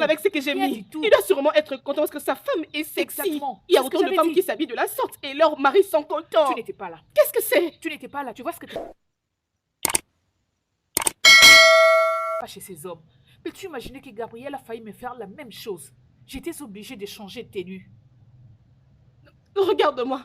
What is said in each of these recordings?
avec ce que j'ai Rien mis. du tout. Il doit sûrement être content parce que sa femme est sexy. Exactement. Il y a C'est ce que autant de j'avais femmes dit. qui s'habillent de la sorte et leurs maris sont contents. Tu n'étais pas là. Qu'est-ce que c'est? Tu n'étais pas là. Tu vois ce que tu... Pas chez ces hommes. Peux-tu imaginer que Gabriel a failli me faire la même chose? J'étais obligée de changer de tenue. Regarde-moi.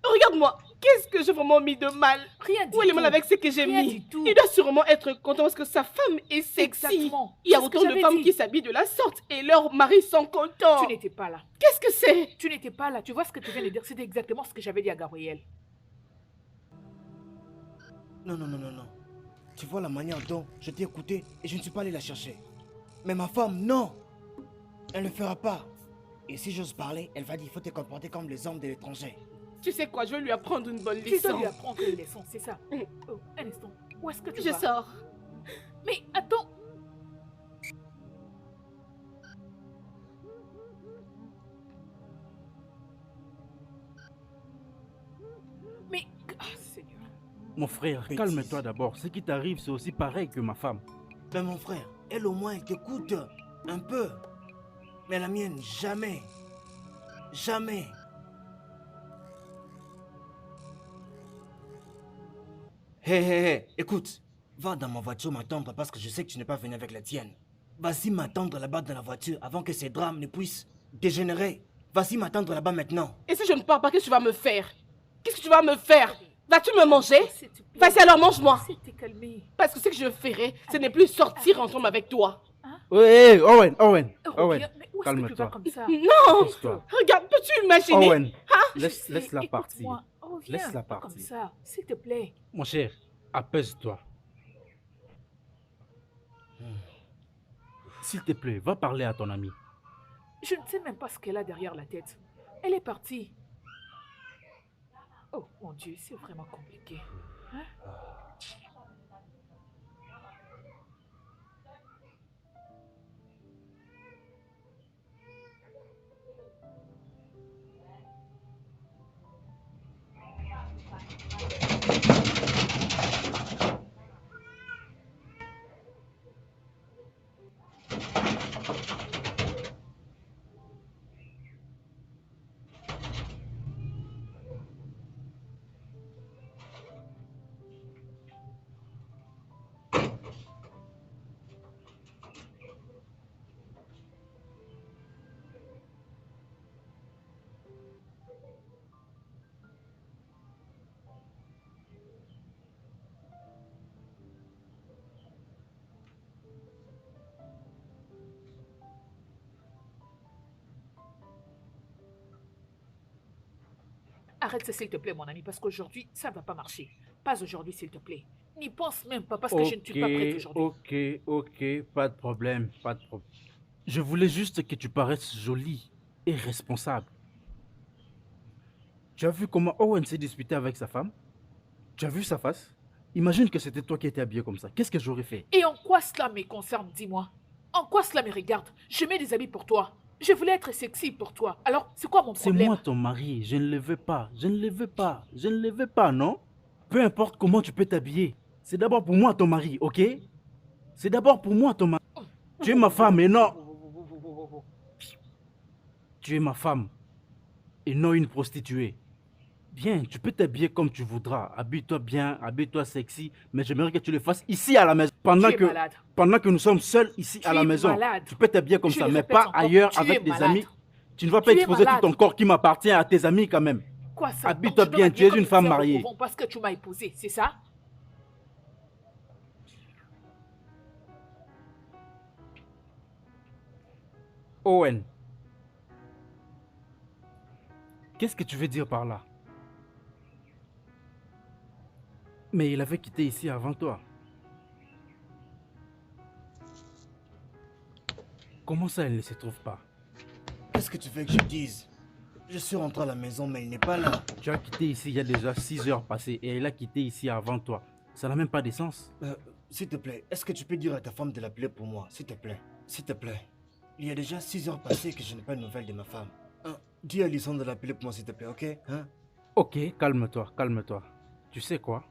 Regarde-moi. Qu'est-ce que j'ai vraiment mis de mal? Rien du Où est le tout. mal avec ce que j'ai Rien mis? du tout. Il doit sûrement être content parce que sa femme est sexy. Exactement. Il y a C'est ce que autant de j'avais femmes dit. qui s'habillent de la sorte et leurs maris sont contents. Tu n'étais pas là. Qu'est-ce que c'est? Tu n'étais pas là. Tu vois ce que tu viens de dire? C'était exactement ce que j'avais dit à Gabriel. Non, non, non, non, non. Tu vois la manière dont je t'ai écouté et je ne suis pas allé la chercher. Mais ma femme, non. Elle ne le fera pas. Et si j'ose parler, elle va dire, il faut te comporter comme les hommes de l'étranger. Tu sais quoi, je vais lui apprendre une bonne Tu dois leçon. lui apprendre une leçon, c'est ça. Oh, un instant. Où est-ce que tu Je vas? sors. Mais attends. Mais... Ah, Seigneur. Mon frère, Bêtise. calme-toi d'abord. Ce qui t'arrive, c'est aussi pareil que ma femme. Ben mon frère, elle au moins, elle t'écoute un peu. Mais la mienne, jamais. Jamais. Hé, hé, hé, écoute. Va dans ma voiture m'attendre parce que je sais que tu n'es pas venu avec la tienne. Vas-y m'attendre là-bas dans la voiture avant que ces drames ne puissent dégénérer. Vas-y m'attendre là-bas maintenant. Et si je ne pars pas, qu'est-ce que tu vas me faire? Qu'est-ce que tu vas me faire? Vas-tu me manger? S'il te plaît. Vas-y alors mange-moi. S'il te calmer. Parce que ce que je ferai, ce n'est plus sortir ensemble avec toi. Ouais, Owen, Owen, Oh, Owen, regarde, mais où est-ce que tu vas calme-toi. comme ça? Non! Laisse-toi. Regarde, peux-tu imaginer? Owen, laisse la Écoute-moi. partie. Oh, viens, Laisse la pas comme partie. ça, s'il te plaît. Mon cher, apaise-toi. S'il te plaît, va parler à ton ami. Je ne sais même pas ce qu'elle a derrière la tête. Elle est partie. Oh mon Dieu, c'est vraiment compliqué. Hein? Arrête ça, s'il te plaît, mon ami, parce qu'aujourd'hui, ça ne va pas marcher. Pas aujourd'hui, s'il te plaît. N'y pense même pas, parce que je ne suis pas prête aujourd'hui. Ok, pas de problème, pas de problème. Je voulais juste que tu paraisses jolie et responsable. Tu as vu comment Owen s'est disputé avec sa femme? Tu as vu sa face? Imagine que c'était toi qui étais habillé comme ça. Qu'est-ce que j'aurais fait? Et en quoi cela me concerne, dis-moi? En quoi cela me regarde? Je mets des habits pour toi. Je voulais être sexy pour toi. Alors, c'est quoi mon C'est problème? moi ton mari, je ne le veux pas, je ne le veux pas, je ne le veux pas, non? Peu importe comment tu peux t'habiller, c'est d'abord pour moi ton mari, ok? C'est d'abord pour moi ton mari. Tu es ma femme et non... Tu es ma femme et non une prostituée. Bien, tu peux t'habiller comme tu voudras. Habille-toi bien, habille-toi sexy, mais j'aimerais que tu le fasses ici à la maison. malade. Pendant que nous sommes seuls ici Tu à la es maison. malade. Tu peux t'habiller comme Je ça, le mais répète pas encore, ailleurs tu avec es des malade. amis. Tu ne vas pas Tu es exposer tout malade. ton corps qui m'appartient à tes amis quand même. Quoi ça? Habille-toi Donc, je bien, dois tu es m'habiller une comme femme une femme mariée. au couvent parce que tu m'as épousé, c'est ça? Owen. Qu'est-ce que tu veux dire par là? Mais il avait quitté ici avant toi. Comment ça, elle ne se trouve pas? Qu'est-ce que tu veux que je dise? Je suis rentré à la maison, mais il n'est pas là. Tu as quitté ici il y a déjà 6 heures passées et elle a quitté ici avant toi. Ça n'a même pas de sens. S'il te plaît, est-ce que tu peux dire à ta femme de l'appeler pour moi, s'il te plaît? S'il te plaît. Il y a déjà 6 heures passées que je n'ai pas de nouvelles de ma femme. Dis à Lison de l'appeler pour moi, s'il te plaît, ok? Hein? Ok, calme-toi, calme-toi. Tu sais quoi?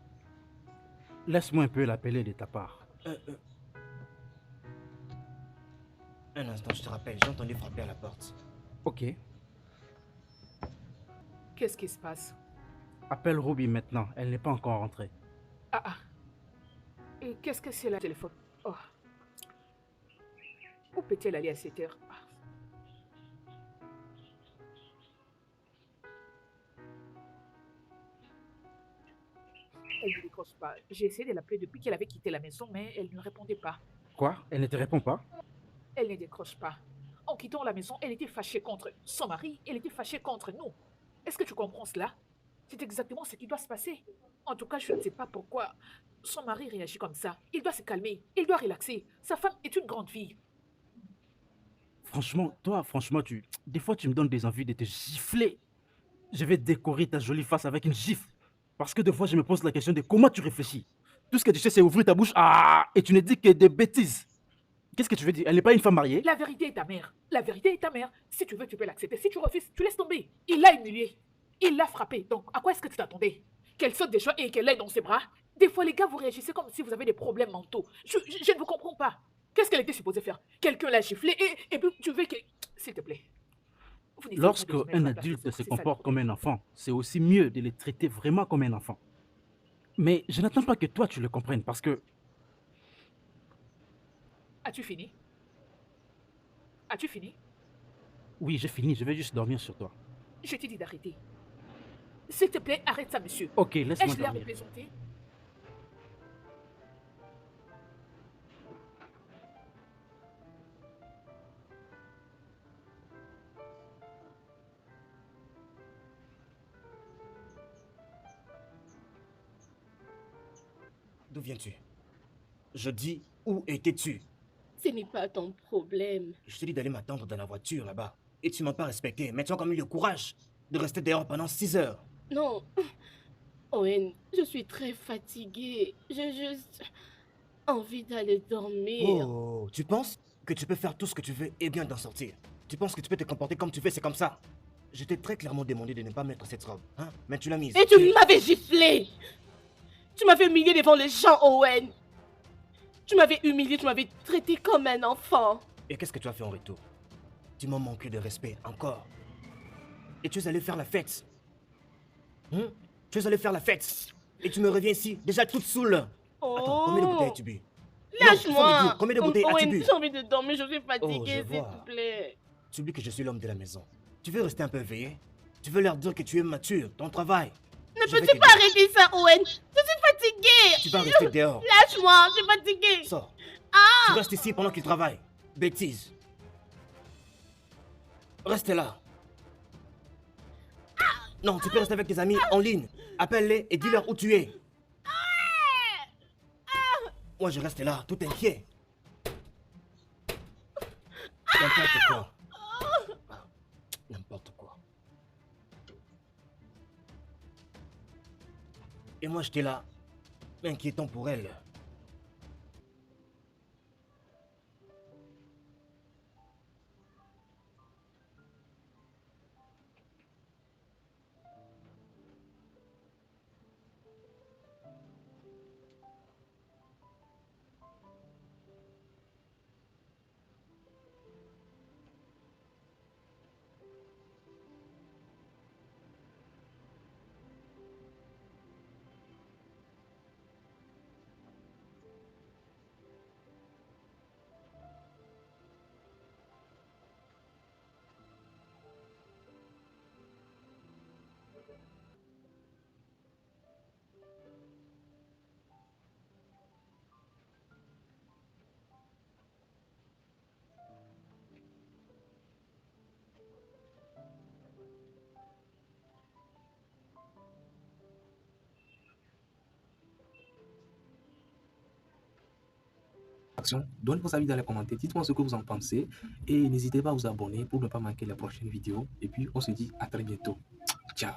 Laisse-moi un peu l'appeler de ta part. Un instant, je te rappelle, j'ai entendu frapper à la porte. Ok. Qu'est-ce qui se passe? Appelle Ruby maintenant. Elle n'est pas encore rentrée. Ah. Et qu'est-ce que c'est là, le téléphone? Oh. Où peut-elle aller à cette heure? Elle ne décroche pas. J'ai essayé de l'appeler depuis qu'elle avait quitté la maison, mais elle ne répondait pas. Quoi? Elle ne te répond pas? Elle ne décroche pas. En quittant la maison, elle était fâchée contre son mari, elle était fâchée contre nous. Est-ce que tu comprends cela? C'est exactement ce qui doit se passer. En tout cas, je ne sais pas pourquoi son mari réagit comme ça. Il doit se calmer, il doit relaxer. Sa femme est une grande fille. Franchement, toi, des fois, tu me donnes des envies de te gifler. Je vais décorer ta jolie face avec une gifle. Parce que des fois, je me pose la question de comment tu réfléchis. Tout ce que tu sais, c'est ouvrir ta bouche et tu ne dis que des bêtises. Qu'est-ce que tu veux dire? Elle n'est pas une femme mariée? La vérité est ta mère. La vérité est ta mère. Si tu veux, tu peux l'accepter. Si tu refuses, tu laisses tomber. Il l'a humiliée. Il l'a frappée. Donc, à quoi est-ce que tu t'attendais? Qu'elle saute des joies et qu'elle l'aide dans ses bras? Des fois, les gars, vous réagissez comme si vous avez des problèmes mentaux. Je ne vous comprends pas. Qu'est-ce qu'elle était supposée faire? Quelqu'un l'a giflée et puis tu veux que... S'il te plaît. Lorsque un adulte se comporte comme un enfant, c'est aussi mieux de le traiter vraiment comme un enfant. Mais je n'attends pas que toi, tu le comprennes parce que... As-tu fini? As-tu fini? Oui, j'ai fini. Je vais juste dormir sur toi. Je t'ai dit d'arrêter. S'il te plaît, arrête ça, monsieur. Ok, laisse-moi Ai-je l'air de dormir. plaisanter? D'où viens-tu? Je dis, où étais-tu? Ce n'est pas ton problème. Je te dis d'aller m'attendre dans la voiture là-bas. Et tu m'as pas respecté. Mais tu as quand même eu le courage de rester dehors pendant 6 heures. Non. Owen, je suis très fatiguée. J'ai juste envie d'aller dormir. Oh, tu penses que tu peux faire tout ce que tu veux et bien d'en sortir? Tu penses que tu peux te comporter comme tu veux, c'est comme ça? Je t'ai très clairement demandé de ne pas mettre cette robe, hein? Mais tu l'as mise. Et tu m'avais giflé. Tu m'avais humilié devant les gens, Owen. Tu m'avais humilié, tu m'avais traité comme un enfant. Et qu'est-ce que tu as fait en retour? Tu m'as manqué de respect, encore. Et tu es allé faire la fête. Tu es allé faire la fête. Et tu me reviens ici, déjà toute saoule. Oh. Attends, combien de bouteilles as-tu bu? Lâche-moi. Combien de bouteilles as-tu Owen, bu? j'ai envie de dormir, je suis Oh, fatiguée, je s'il vois. te plaît. Tu oublies que je suis l'homme de la maison. Tu veux rester un peu éveillé? Tu veux leur dire que tu es mature, ton travail. Ne Je vais peux-tu te pas dire. arrêter ça, Owen? Je suis fatiguée. Tu vas rester dehors. Lâche-moi, je suis fatiguée. Sors. Ah. Tu restes ici pendant qu'il travaille. Bêtise. Reste là. Non, tu peux rester avec tes amis en ligne. Appelle-les et dis-leur où tu es. Moi, je reste là, tout inquiet. N'importe quoi. N'importe quoi. Et moi, j'étais là, inquiétant pour elle. Donnez vos avis dans les commentaires, dites-moi ce que vous en pensez et n'hésitez pas à vous abonner pour ne pas manquer les prochaines vidéos. Et puis on se dit à très bientôt. Ciao.